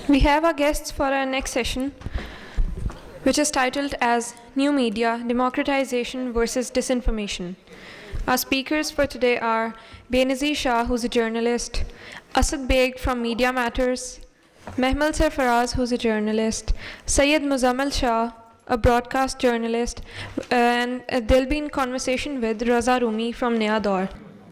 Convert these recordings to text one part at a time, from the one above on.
We have our guests for our next session, which is titled as New Media, Democratization versus Disinformation. Our speakers for today are Benazir Shah, who's a journalist, Asad Beg from Media Matters, Mehmal Sarfaraz, who's a journalist, Syed Muzamil Shah, a broadcast journalist, and they'll be in conversation with Raza Rumi from Naya Daur.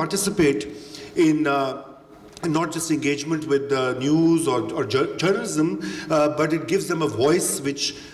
participate in not just engagement with the news or journalism, but it gives them a voice which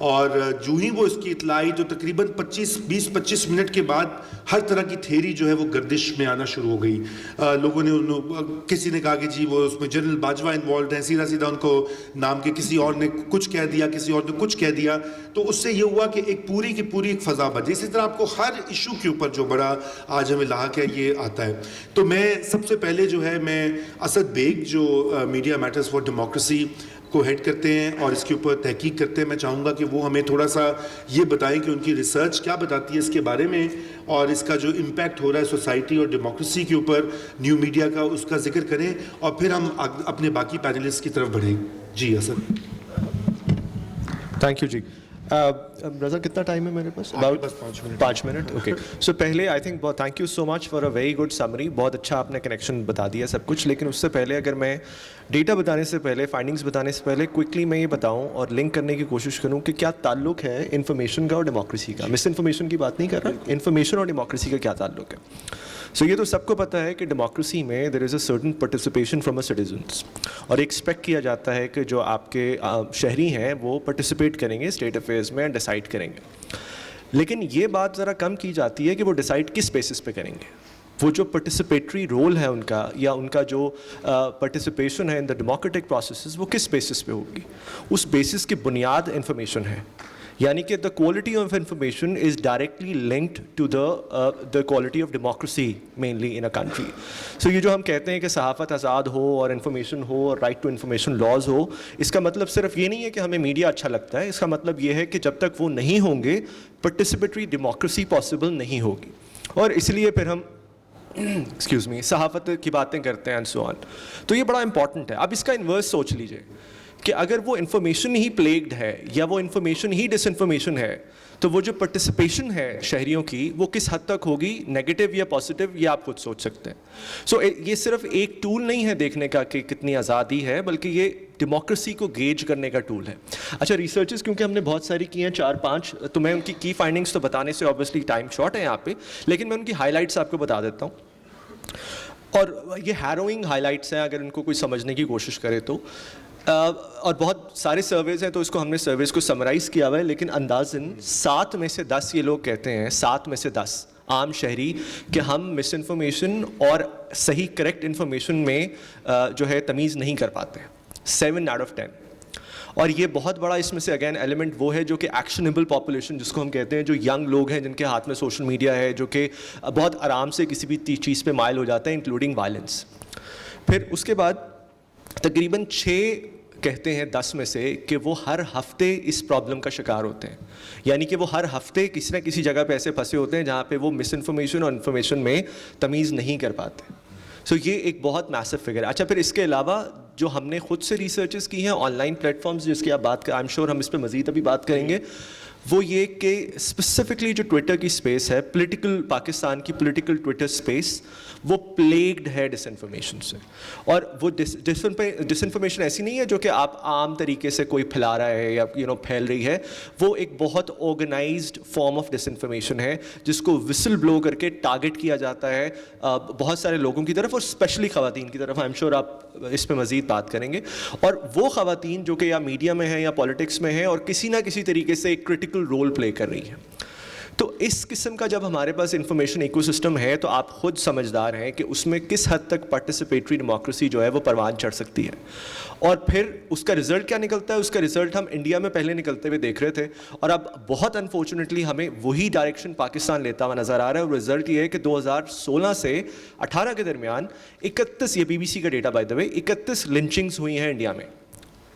اور جو ہی وہ اس کی اطلاع آئی تو تقریباً 20-25 minute کے بعد ہر طرح کی تھیری جو ہے وہ گردش میں آنا شروع ہو گئی. لوگوں نے کسی نے کہا کہ جی وہ اس میں جنرل باجوہ انوالوڈ ہیں, سیدھا ان کو نام کے کسی اور نے کچھ کہہ دیا, کسی اور نے کچھ کہہ دیا, تو اس سے یہ ہوا کہ ایک پوری کی پوری ایک فضا بچی. اسی طرح آپ کو ہر ایشو کے اوپر جو بڑا آج ہمیں لاحق ہے یہ آتا ہے. تو میں سب سے پہلے جو ہے میں اسد بیگ جو میڈیا میٹرز فار ڈیموکریسی کو ہیڈ کرتے ہیں اور اس کے اوپر تحقیق کرتے ہیں, میں چاہوں گا کہ وہ ہمیں تھوڑا سا یہ بتائیں کہ ان کی ریسرچ کیا بتاتی ہے اس کے بارے میں, اور اس کا جو امپیکٹ ہو رہا ہے سوسائٹی اور ڈیموکریسی کے اوپر نیو میڈیا کا, اس کا ذکر کریں, اور پھر ہم اپنے باقی پینلسٹ کی طرف بڑھیں. جی اسد. تھینک یو جی. رضا کتنا ٹائم ہے میرے پاس؟ بس 5 منٹ. اوکے, سو پہلے I think thank you so much for a very good summary. بہت اچھا آپ نے کنیکشن بتا دیا سب کچھ, لیکن اس سے پہلے اگر میں ڈیٹا بتانے سے پہلے, فائنڈنگس بتانے سے پہلے کوئکلی میں یہ بتاؤں اور لنک کرنے کی کوشش کروں کہ کیا تعلق ہے انفارمیشن کا اور ڈیموکریسی کا. مس انفارمیشن کی بات نہیں کر رہا, انفارمیشن اور ڈیموکریسی کا کیا تعلق ہے. سو یہ تو سب کو پتہ ہے کہ ڈیموکریسی میں there is a certain participation from a citizens, اور ایکسپیکٹ کیا جاتا ہے کہ جو آپ کے شہری ہیں وہ پارٹیسپیٹ کریں گے اسٹیٹ افیئرز میں, ڈیسائڈ کریں گے. لیکن یہ بات ذرا کم کی جاتی ہے کہ وہ ڈیسائڈ کس بیسس پہ کریں گے. وہ جو پارٹیسپیٹری رول ہے ان کا, یا ان کا جو پارٹیسپیشن ہے ان دا ڈیموکریٹک پروسیسز, وہ کس بیسس پہ ہوگی. اس بیسس کی بنیاد انفارمیشن ہے, یعنی کہ the quality of information is directly linked to the quality of democracy mainly in a country. So یہ جو ہم کہتے ہیں کہ صحافت آزاد ہو اور انفارمیشن ہو اور رائٹ ٹو انفارمیشن لاز ہو, اس کا مطلب صرف یہ نہیں ہے کہ ہمیں میڈیا اچھا لگتا ہے. اس کا مطلب یہ ہے کہ جب تک وہ نہیں ہوں گے پارٹیسپیٹری ڈیموکریسی پاسبل نہیں ہوگی. اور اس لیے پھر ہم ایکسکیوز می صحافت کی باتیں کرتے ہیں اینڈ سو آن. تو یہ بڑا امپورٹنٹ ہے. اب اس کا انورس سوچ لیجیے کہ اگر وہ انفارمیشن ہی پلیگڈ ہے یا وہ انفارمیشن ہی ڈس انفارمیشن ہے, تو وہ جو پارٹیسپیشن ہے شہریوں کی وہ کس حد تک ہوگی, نیگیٹو یا پازیٹیو, یہ آپ خود سوچ سکتے ہیں. سو یہ صرف ایک ٹول نہیں ہے دیکھنے کا کہ کتنی آزادی ہے, بلکہ یہ ڈیموکریسی کو گیج کرنے کا ٹول ہے. اچھا, ریسرچز کیونکہ ہم نے بہت ساری کی ہیں 4-5, تو میں ان کی کی فائنڈنگس تو بتانے سے اوبیسلی ٹائم شارٹ ہے یہاں پہ, لیکن میں ان کی ہائی لائٹس آپ کو بتا دیتا ہوں. اور یہ ہیروئنگ ہائی لائٹس ہیں اگر ان کو کوئی سمجھنے کی کوشش کرے تو. اور بہت سارے سرویز ہیں تو اس کو ہم نے سرویز کو سمرائز کیا ہوا ہے, لیکن اندازاً 7 میں سے 10 یہ لوگ کہتے ہیں, 7 میں سے 10 عام شہری, کہ ہم مس انفارمیشن اور صحیح کریکٹ انفارمیشن میں جو ہے تمیز نہیں کر پاتے. 7 out of 10. اور یہ بہت بڑا اس میں سے اگین ایلیمنٹ وہ ہے جو کہ ایکشنیبل پاپولیشن جس کو ہم کہتے ہیں, جو ینگ لوگ ہیں جن کے ہاتھ میں سوشل میڈیا ہے, جو کہ بہت آرام سے کسی بھی چیز پہ مائل ہو جاتے ہیں انکلوڈنگ وائلنس. پھر اس کے بعد تقریباً 6 کہتے ہیں 10 میں سے کہ وہ ہر ہفتے اس پرابلم کا شکار ہوتے ہیں, یعنی کہ وہ ہر ہفتے کسی نہ کسی جگہ پہ ایسے پھنسے ہوتے ہیں جہاں پہ وہ مس انفارمیشن اور انفارمیشن میں تمیز نہیں کر پاتے. سو یہ ایک بہت میسو فگر ہے. اچھا, پھر اس کے علاوہ جو ہم نے خود سے ریسرچز کی ہیں آن لائن پلیٹ فارمز جس کی آپ بات کریں, آئی ایم شیور ہم اس پہ مزید ابھی بات کریں گے, وہ یہ کہ اسپیسیفکلی جو ٹویٹر کی اسپیس ہے, پولیٹیکل پاکستان کی پولیٹیکل ٹویٹر اسپیس, وہ پلیگڈ ہے ڈس انفارمیشن سے. اور وہ ڈس انفارمیشن ایسی نہیں ہے جو کہ آپ عام طریقے سے کوئی پھیلا رہا ہے یا پھیل رہی ہے, وہ ایک بہت organized form of disinformation ہے جس کو وسل بلو کر کے ٹارگٹ کیا جاتا ہے بہت سارے لوگوں کی طرف, اور اسپیشلی خواتین کی طرف. آئی ایم شیور آپ اس پہ مزید بات کریں گے. اور وہ خواتین جو کہ یا میڈیا میں ہیں یا پالیٹکس میں ہیں اور کسی نہ کسی طریقے سے ایک کرٹیکل رول پلے کر رہی ہیں. تو اس قسم کا جب ہمارے پاس انفارمیشن ایکو سسٹم ہے تو آپ خود سمجھدار ہیں کہ اس میں کس حد تک پارٹیسپیٹری ڈیموکریسی جو ہے وہ پروان چڑھ سکتی ہے. اور پھر اس کا رزلٹ کیا نکلتا ہے, اس کا رزلٹ ہم انڈیا میں پہلے نکلتے ہوئے دیکھ رہے تھے, اور اب بہت انفارچونیٹلی ہمیں وہی ڈائریکشن پاکستان لیتا ہوا نظر آ رہا ہے. اور رزلٹ یہ ہے کہ 2016 سے 18 کے درمیان 31, یہ BBC کا ڈیٹا بائی دا وے, 31 لنچنگز ہوئی ہیں انڈیا میں.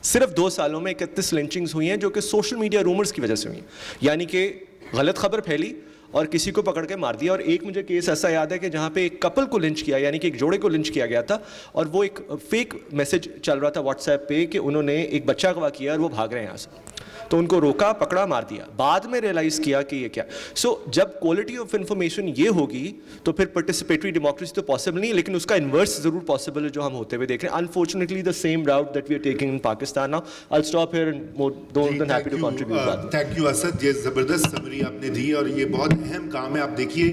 صرف 2 سالوں میں 31 لنچنگز ہوئی ہیں جو کہ سوشل میڈیا رومرز کی وجہ سے ہوئی ہیں, یعنی کہ غلط خبر پھیلی اور کسی کو پکڑ کے مار دیا. اور ایک مجھے کیس ایسا یاد ہے کہ جہاں پہ ایک کپل کو لنچ کیا, یعنی کہ ایک جوڑے کو لنچ کیا گیا تھا, اور وہ ایک فیک میسج چل رہا تھا واٹس ایپ پہ کہ انہوں نے ایک بچہ اغوا کیا اور وہ بھاگ رہے ہیں یہاں سے. تو ان کو روکا, پکڑا, مار دیا. بعد میں ریئلائز کیا کہ یہ کیا. سو جب کوالٹی آف انفارمیشن یہ ہوگی تو پھر پارٹیسپیٹری ڈیموکریسی تو پاسبل نہیں, لیکن اس کا انورس ضرور پاسبل ہے جو ہم ہوتے ہوئے دیکھ رہے ہیں. Unfortunately the same route that we are taking in Pakistan now. I will stop here and more than happy to contribute. Thank you Asad, یہ زبردست سمری آپ نے دی, اور یہ بہت اہم کام ہے. آپ دیکھیے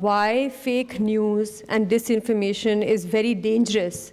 why fake news and disinformation is very dangerous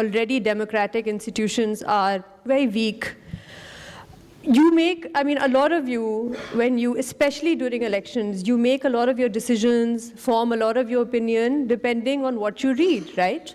already democratic institutions are very weak. You make, I mean, a lot of you, when you, especially during elections, you make a lot of your decisions, form a lot of your opinion depending on what you read, right?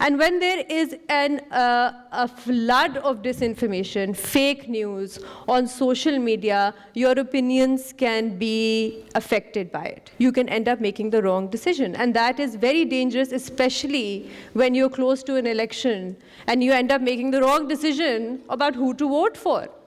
And when there is a flood of disinformation, fake news on social media, your opinions can be affected by it. You can end up making the wrong decision. And that is very dangerous, especially when you're close to an election and you end up making the wrong decision about who to vote for.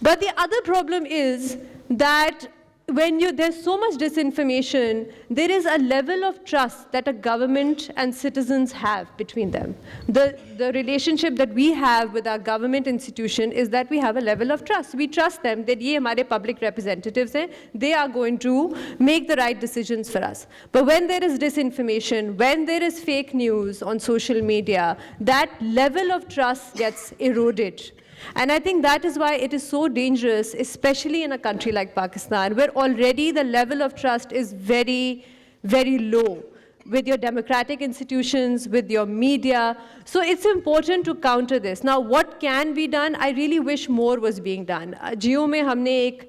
But the other problem is that when there's so much disinformation, there is a level of trust that a government and citizens have between them. The relationship that we have with our government institution is that we have a level of trust. We trust them that ye hamare public representatives hain, they are going to make the right decisions for us. But when there is disinformation, when there is fake news on social media, that level of trust gets eroded. And I think that is why it is so dangerous, especially in a country like Pakistan, where already the level of trust is very, very low with your democratic institutions, with your media. So it's important to counter this. Now, what can be done? I really wish more was being done. Jio mein humne ek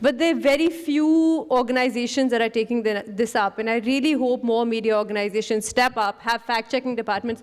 But there are very few organizations that are taking this up. And I really hope more media organizations step up, have fact-checking departments.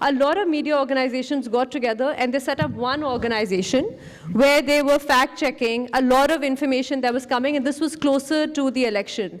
a lot of media organizations got together and they set up one organization where they were fact-checking a lot of information that was coming, and this was closer to the election.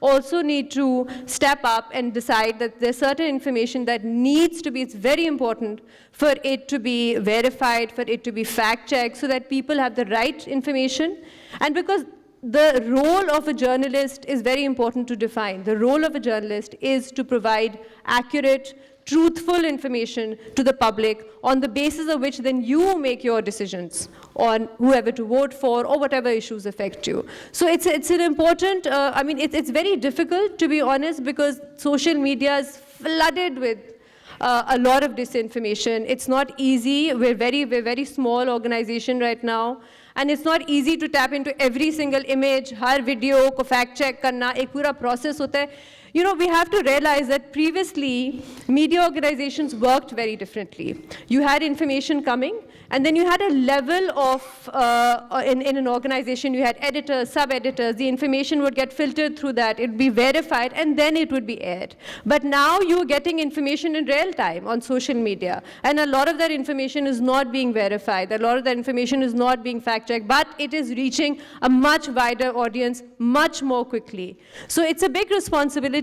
also need to step up and decide that there's certain information that needs to be, it's very important for it to be verified, for it to be fact-checked, so that people have the right information. And because the role of a journalist is very important to define. The role of a journalist is to provide accurate, truthful information to the public, on the basis of which then you make your decisions on whoever to vote for or whatever issues affect you. So it's an important, I mean, it's very difficult, to be honest, because social media is flooded with a lot of disinformation. It's not easy. We're very small organization right now. And it's not easy to tap into every single image, har video ko fact check karna, ek pura process hota hai. You know, we have to realize that previously, media organizations worked very differently. You had information coming, and then you had a level of, in an organization, you had editors, sub-editors, the information would get filtered through that, it would be verified, and then it would be aired. But now you're getting information in real time on social media, and a lot of that information is not being verified, a lot of that information is not being fact-checked, but it is reaching a much wider audience much more quickly. So it's a big responsibility,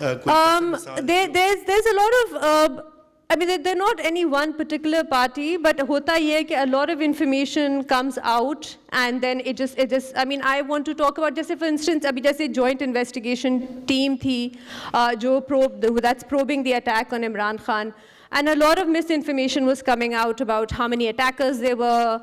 There's a lot of, I mean, they're not any one particular party, but hota ye hai ki a lot of information comes out and then it just, I mean, I want to talk about, just for instance, abhi jaise joint investigation team thi, that's probing the attack on Imran Khan. And a lot of misinformation was coming out about how many attackers there were.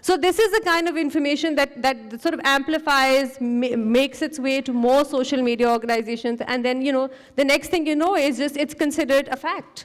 So this is the kind of information that sort of amplifies, makes its way to more social media organizations, and then, you know, the next thing you know is just it's considered a fact.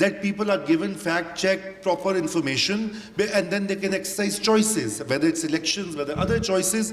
that people are given fact check proper information and then they can exercise choices, whether it's elections, whether other choices.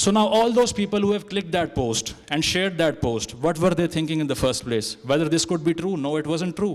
So now all those people who have clicked that post and shared that post, what were they thinking in the first place? Whether this could be true? No, it wasn't true.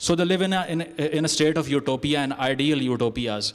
So they live in a state of utopia and ideal utopias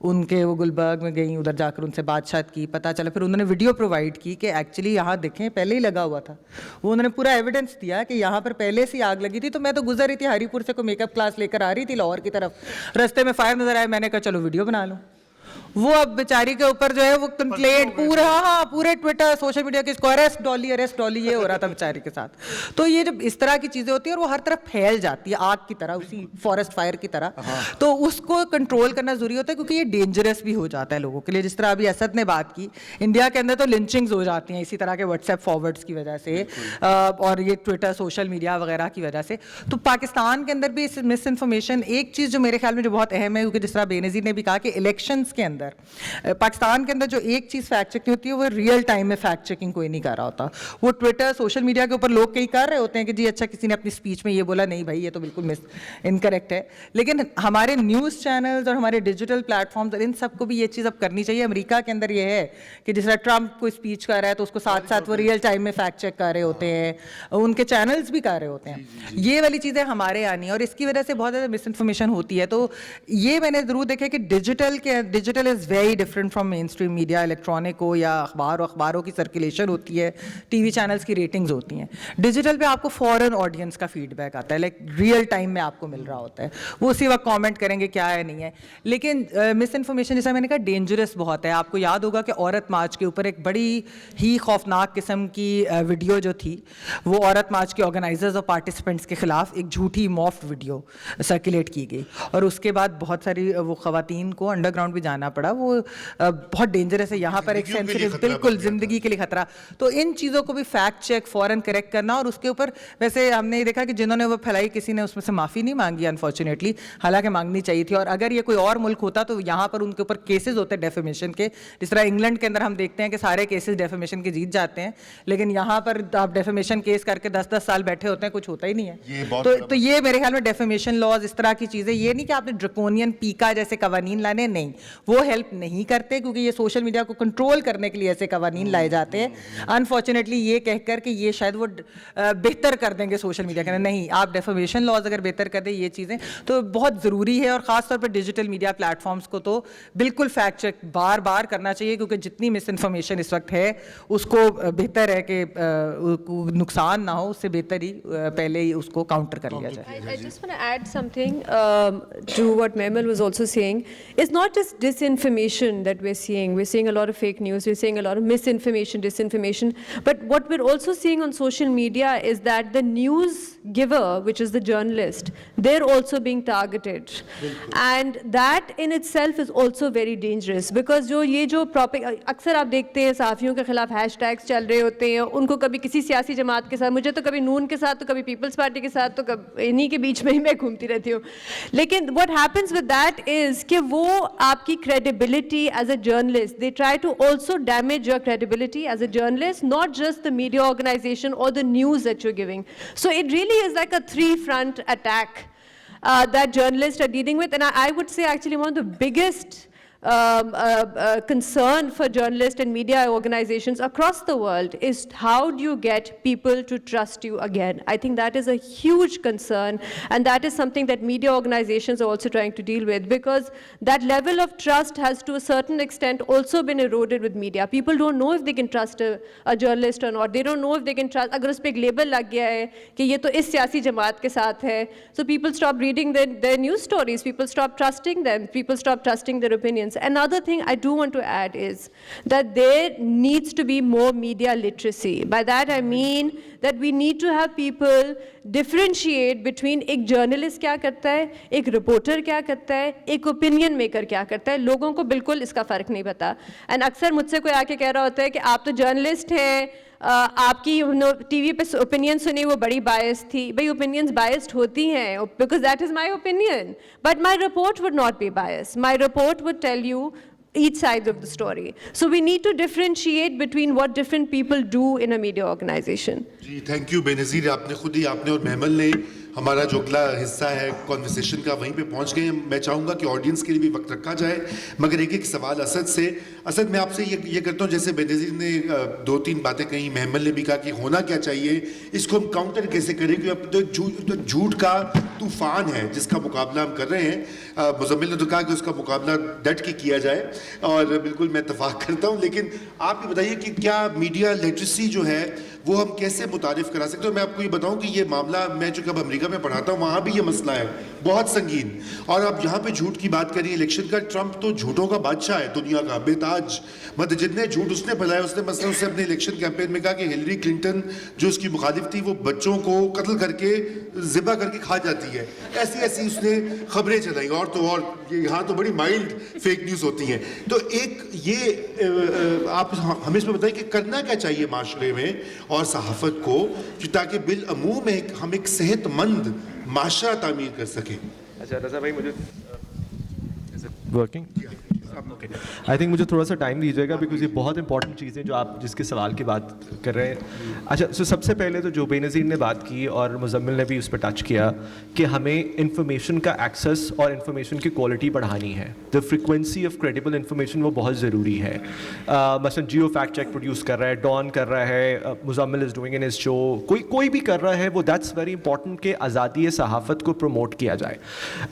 ان کے وہ گلبرگ میں گئیں, ادھر جا کر ان سے بات چیت کی, پتہ چلا, پھر انہوں نے ویڈیو پرووائڈ کی کہ ایکچولی یہاں دیکھیں پہلے ہی لگا ہوا تھا. وہ انہوں نے پورا ایویڈنس دیا کہ یہاں پر پہلے سے آگ لگی تھی. تو میں تو گزر رہی تھی ہری پور سے, کوئی میک اپ کلاس لے کر آ رہی تھی لاہور کی طرف, رستے میں فائر نظر آئے, میں نے کہا چلو ویڈیو بنا لوں. وہ اب بیچاری کے اوپر جو ہے وہ کمپلینٹ پورے ٹویٹر سوشل میڈیا کے اس کو اریسٹ ڈالی یہ ہو رہا تھا بیچاری کے ساتھ. تو یہ جب اس طرح کی چیزیں ہوتی ہیں اور وہ ہر طرف پھیل جاتی ہے آگ کی طرح, اسی فارسٹ فائر کی طرح, تو اس کو کنٹرول کرنا ضروری ہوتا ہے کیونکہ یہ ڈینجرس بھی ہو جاتا ہے لوگوں کے لیے. جس طرح ابھی اسد نے بات کی, انڈیا کے اندر تو لنچنگز ہو جاتی ہیں اسی طرح کے واٹس ایپ فارورڈس کی وجہ سے اور یہ ٹویٹر سوشل میڈیا وغیرہ کی وجہ سے. تو پاکستان کے اندر بھی اس مس انفارمیشن, ایک چیز جو میرے خیال میں جو بہت اہم ہے, کیونکہ جس طرح بے نظیر نے بھی کہا کہ الیکشنز کے اندر پاکستان کے اندر جو ایک چیز فیکٹ چیکنگ ہوتی ہے وہ ریئل ٹائم میں فیکٹ چیکنگ کوئی نہیں کر رہا ہوتا. وہ ٹویٹر سوشل میڈیا کے اوپر لوگ کئی کر رہے ہوتے ہیں کہ جی اچھا کسی نے اپنی اسپیچ میں یہ بولا, نہیں بھائی یہ تو بالکل انکریکٹ ہے. لیکن ہمارے نیوز چینلز اور ہمارے ڈیجیٹل پلیٹ فارمز اور ان سب کو بھی یہ چیز اب کرنی چاہیے. امریکہ کے اندر یہ ہے کہ جس طرح ٹرمپ کوئی اسپیچ کر رہا ہے تو اس کو ساتھ ساتھ وہ ریئل ٹائم میں فیکٹ چیک کر رہے ہوتے ہیں, ان کے چینلز بھی کر رہے ہوتے ہیں. یہ والی چیزیں ہمارے آنی ہیں اور اس کی وجہ سے بہت زیادہ مس انفارمیشن ہوتی ہے. تو یہ میں نے ضرور دیکھا کہ digital is very different from mainstream media, electronic ہو یا اخباروں کی سرکولیشن ہوتی ہے, ٹی وی چینلز کی ریٹنگز ہوتی ہیں. ڈیجیٹل پہ آپ کو فوراً آڈینس کا فیڈ بیک آتا ہے, لائک ریئل ٹائم میں آپ کو مل رہا ہوتا ہے, وہ اسی وقت کامنٹ کریں گے کیا ہے نہیں ہے. لیکن مس انفارمیشن جیسا میں نے کہا ڈینجرس بہت ہے. آپ کو یاد ہوگا کہ عورت مارچ کے اوپر ایک بڑی ہی خوفناک قسم کی ویڈیو جو تھی, وہ عورت مارچ کے آرگنائزرز اور پارٹیسپینٹس کے خلاف ایک جھوٹی موفٹ ویڈیو سرکولیٹ کی گئی, اور اس کے بعد بہت ساری وہ خواتین کو انڈر گراؤنڈ بھی جانا پڑا. وہ بہت ڈینجرس ہے, یہاں پر ایک سینسٹیو, بالکل زندگی کے لیے خطرہ. تو ان چیزوں کو بھی فیکٹ چیک فوراً کریکٹ کرنا, اور اس کے اوپر ویسے ہم نے دیکھا کہ جنہوں نے وہ پھیلائی کسی نے اس میں سے معافی نہیں مانگی انفارچونیٹلی, حالانکہ مانگنی چاہیے تھی. اور اگر یہ کوئی اور ملک ہوتا تو یہاں پر ان کے اوپر کیسز ہوتے ڈیفیمیشن کے, جس طرح انگلینڈ کے اندر ہم دیکھتے ہیں کہ سارے کیسز ڈیفیمیشن کے جیت جاتے ہیں, لیکن یہاں پر آپ ڈیفیمیشن کیس کر کے 10 سال بیٹھے ہوتے ہیں, کچھ ہوتا ہی نہیں ہے. تو یہ میرے خیال میں ڈیفیمیشن لاز, اس طرح کی چیزیں, یہ نہیں کہ آپ نے ڈرکونین پیکا جیسے قوانین لانے, نہیں, وہ ہیلپ نہیں کرتے, کیونکہ یہ سوشل میڈیا کو کنٹرول کرنے کے لیے ایسے قوانین لائے جاتے ہیں انفارچونیٹلی, یہ کہہ کر کہ یہ شاید وہ بہتر کر دیں گے سوشل میڈیا کے. نہیں, آپ ڈیفیمیشن لاز اگر بہتر کر دیں یہ چیزیں تو بہت ضروری ہے, اور خاص طور پر ڈیجیٹل میڈیا پلیٹ فارمس کو تو بالکل فیکٹ چیک بار بار کرنا چاہیے, کیونکہ جتنی مس انفارمیشن اس وقت ہے اس کو بہتر ہے کہ نقصان نہ ہو, اس سے بہتر ہی پہلے ہی اس کو کاؤنٹر کر لیا جائے. I just want to add something to what Mehmal was also saying. It's not just disinformation that we're seeing. We're seeing a lot of fake news. We're seeing a lot of misinformation, disinformation. But what we're also seeing on social media is that the news giver, which is the journalist, they're also being targeted. And that in itself is also very dangerous, because اکثر آپ دیکھتے ہیں صحافیوں کے خلاف hash tags چل رہے ہوتے ہیں, ان کو کبھی کسی سیاسی جماعت کے ساتھ, مجھے تو کبھی نون کے ساتھ, تو کبھی پیپلز پارٹی کے ساتھ, تو کبھی انہی کے بیچ میں ہی میں گھومتی رہتی ہوں. لیکن what happens with that is کہ وہ آپ کی credibility as a journalist, they try to also damage your credibility as a journalist, not just the media organization or the news that you're giving. So it really is like a three-front attack that journalists are dealing with. And I would say actually one of the biggest concern for journalists and media organizations across the world is how do you get people to trust you again. I think that is a huge concern, and that is something that media organizations are also trying to deal with, because that level of trust has to a certain extent also been eroded with media. People don't know if they can trust a journalist or not. They don't know if they can trust, agar us pe ek label lag gaya hai ki ye to is siyasi jamaat ke saath hai, so people stop reading their news stories, people stop trusting them, people stop trusting their opinions. Another thing I do want to add is that there needs to be more media literacy. By that I mean that we need to have people differentiate between ایک journalist کیا کرتا ہے, ایک reporter کیا کرتا ہے, ایک opinion maker کیا کرتا ہے. لوگوں کو بالکل اس کا فرق نہیں پتا. And اکثر مجھ سے کوئی آ کے کہہ رہا ہوتا ہے کہ آپ تو جرنلسٹ ہیں, آپ کی ٹی وی پہ اوپینین سنی وہ بڑی بائس تھی. بھائی اوپینینس بائسڈ ہوتی ہیں because that is my opinion, but my report would not be biased. My report would tell you each side of the story. So we need to differentiate between what different people do in a media organization. جی thank you Benazir, آپ نے خود ہی, آپ نے اور محمل نے ہمارا جو اگلا حصہ ہے کانورسیشن کا وہیں پہ پہنچ گئے ہیں. میں چاہوں گا کہ آڈینس کے لیے بھی وقت رکھا جائے, مگر ایک سوال اسد سے. اسد, میں آپ سے یہ کرتا ہوں, جیسے بینظیر نے 2-3 باتیں کہیں, محمل نے بھی کہا کہ ہونا کیا چاہیے, اس کو ہم کاؤنٹر کیسے کریں, کہ اب تو جھوٹ کا طوفان ہے جس کا مقابلہ ہم کر رہے ہیں. مزمل نے تو کہا کہ اس کا مقابلہ ڈٹ کے کیا جائے, اور بالکل میں اتفاق کرتا ہوں, لیکن آپ یہ بتائیے کہ کیا میڈیا لٹریسی جو ہے وہ ہم کیسے متعارف کرا سکتے ہیں. میں آپ کو یہ بتاؤں کہ یہ معاملہ, میں جو کب امریکہ میں پڑھاتا ہوں وہاں بھی یہ مسئلہ ہے بہت سنگین, اور آپ یہاں پہ جھوٹ کی بات کریے الیکشن کا. ٹرمپ تو جھوٹوں کا بادشاہ ہے دنیا کا, بے تاج, مطلب جتنے جھوٹ اس نے پھیلائے. اس نے مثلا اس سے اپنے الیکشن کیمپین میں کہا کہ ہلری کلنٹن جو اس کی مخالف تھی وہ بچوں کو قتل کر کے ذبح کر کے کھا جاتی ہے. ایسی اس نے خبریں چلائیں, اور تو اور یہاں تو بڑی مائلڈ فیک نیوز ہوتی ہیں. تو ایک یہ آپ ہمیں اس پہ بتائیں کہ کرنا کیا چاہیے معاشرے میں اور صحافت کو, تاکہ بالعموم ہم ایک صحت مند معاشرہ تعمیر کر سکیں. اچھا رضا بھائی, مجھے ورکنگ آئی تھنک مجھے تھوڑا سا ٹائم دیجیے گا, بیکاز یہ بہت امپورٹنٹ چیزیں جو آپ جس کے سوال کی بات کر رہے ہیں. اچھا, سو سب سے پہلے تو جو بے نظیر نے بات کی اور مزمل نے بھی اس پہ ٹچ کیا کہ ہمیں انفارمیشن کا ایکسیس اور انفارمیشن کی کوالٹی بڑھانی ہے. The frequency of credible information وہ بہت ضروری ہے. مثلاً جیو فیکٹ چیک پروڈیوس کر رہا ہے, ڈان کر رہا ہے, Muzammil is doing in his show, کوئی بھی کر رہا ہے, وہ دیٹس ویری امپورٹنٹ کہ آزادی صحافت کو پروموٹ کیا جائے.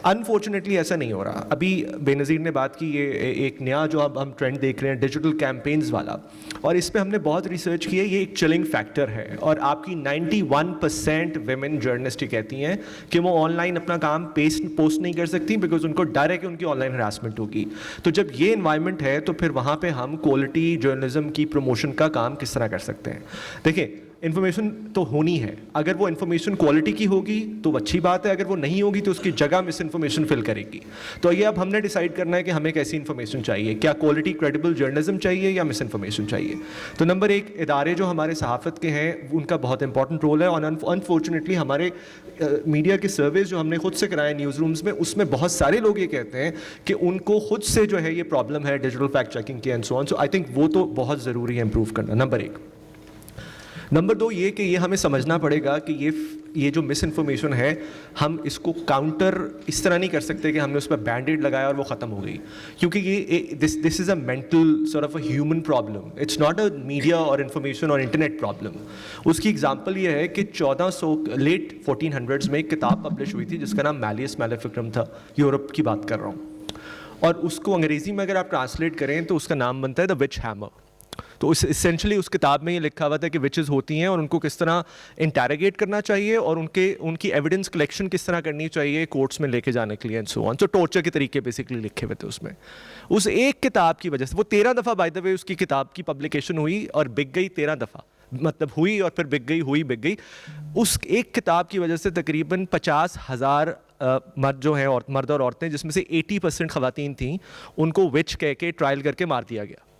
انفارچونیٹلی ایسا نہیں ہو رہا. ابھی بے نظیر نے بات کی, یہ ایک نیا جو اب ہم ٹرینڈ دیکھ رہے ہیں ڈیجیٹل کیمپینز والا, اور اس پہ ہم نے بہت ریسرچ کی ہے. یہ ایک چلنگ فیکٹر ہے, اور آپ کی 91% ویمن جرنلسٹ کہتی ہیں کہ وہ آن لائن اپنا کام پوسٹ نہیں کر سکتی بیکاز ان کو ڈر ہے کہ ان کی آن لائن ہراسمنٹ ہوگی. تو جب یہ انوائرمنٹ ہے تو پھر وہاں پہ ہم کوالٹی جرنلزم کی پروموشن کا کام کس طرح کر سکتے ہیں. دیکھیں, انفارمیشن تو ہونی ہے, اگر وہ انفارمیشن کوالٹی کی ہوگی تو اچھی بات ہے, اگر وہ نہیں ہوگی تو اس کی جگہ مس انفارمیشن فل کرے گی. تو یہ اب ہم نے ڈیسائیڈ کرنا ہے کہ ہمیں کیسی انفارمیشن چاہیے, کیا کوالٹی کریڈیبل جرنلزم چاہیے یا مس انفارمیشن چاہیے. تو نمبر 1, ادارے جو ہمارے صحافت کے ہیں ان کا بہت امپورٹنٹ رول ہے, اور انفارچونیٹلی ہمارے میڈیا کے سرویز جو ہم نے خود سے کرائے نیوز رومز میں, اس میں بہت سارے لوگ یہ کہتے ہیں کہ ان کو خود سے جو ہے یہ پرابلم ہے ڈیجیٹل فیکٹ چیکنگ کی and so on. So I think وہ تو بہت ضروری ہے امپروو کرنا, نمبر 1. نمبر 2 یہ کہ یہ ہمیں سمجھنا پڑے گا کہ یہ جو مس انفارمیشن ہے ہم اس کو کاؤنٹر اس طرح نہیں کر سکتے کہ ہم نے اس پہ بینڈیڈ لگایا اور وہ ختم ہو گئی, کیونکہ یہ this is a mental sort of a human problem. It's not a media اور انفارمیشن اور انٹرنیٹ پرابلم. اس کی ایگزامپل یہ ہے کہ 1400 1400s میں ایک کتاب پبلش ہوئی تھی جس کا نام میلیس میلیفکرم تھا, یورپ کی بات کر رہا ہوں, اور اس کو انگریزی میں اگر آپ ٹرانسلیٹ کریں تو اس کا نام بنتا ہے دا وچ ہیمر. تو اسینشلی اس کتاب میں یہ لکھا ہوا تھا کہ وچز ہوتی ہیں اور ان کو کس طرح انٹیروگیٹ کرنا چاہیے اور ان کی ایویڈنس کلیکشن کس طرح کرنی چاہیے کورٹس میں لے کے جانے کے لیے اینڈ سو آن. تو ٹورچر کے طریقے بیسکلی لکھے ہوئے تھے اس میں. اس ایک کتاب کی وجہ سے وہ 13 دفعہ بائی دا وے اس کی کتاب کی پبلیکیشن ہوئی اور بک گئی 13 دفعہ, مطلب ہوئی اور پھر بک گئی. اس ایک کتاب کی وجہ سے تقریباً 50,000 مرد جو ہیں مرد اور عورتیں, جس میں سے 80% خواتین تھیں, ان کو وچ کہہ کے ٹرائل کر کے مار دیا گیا.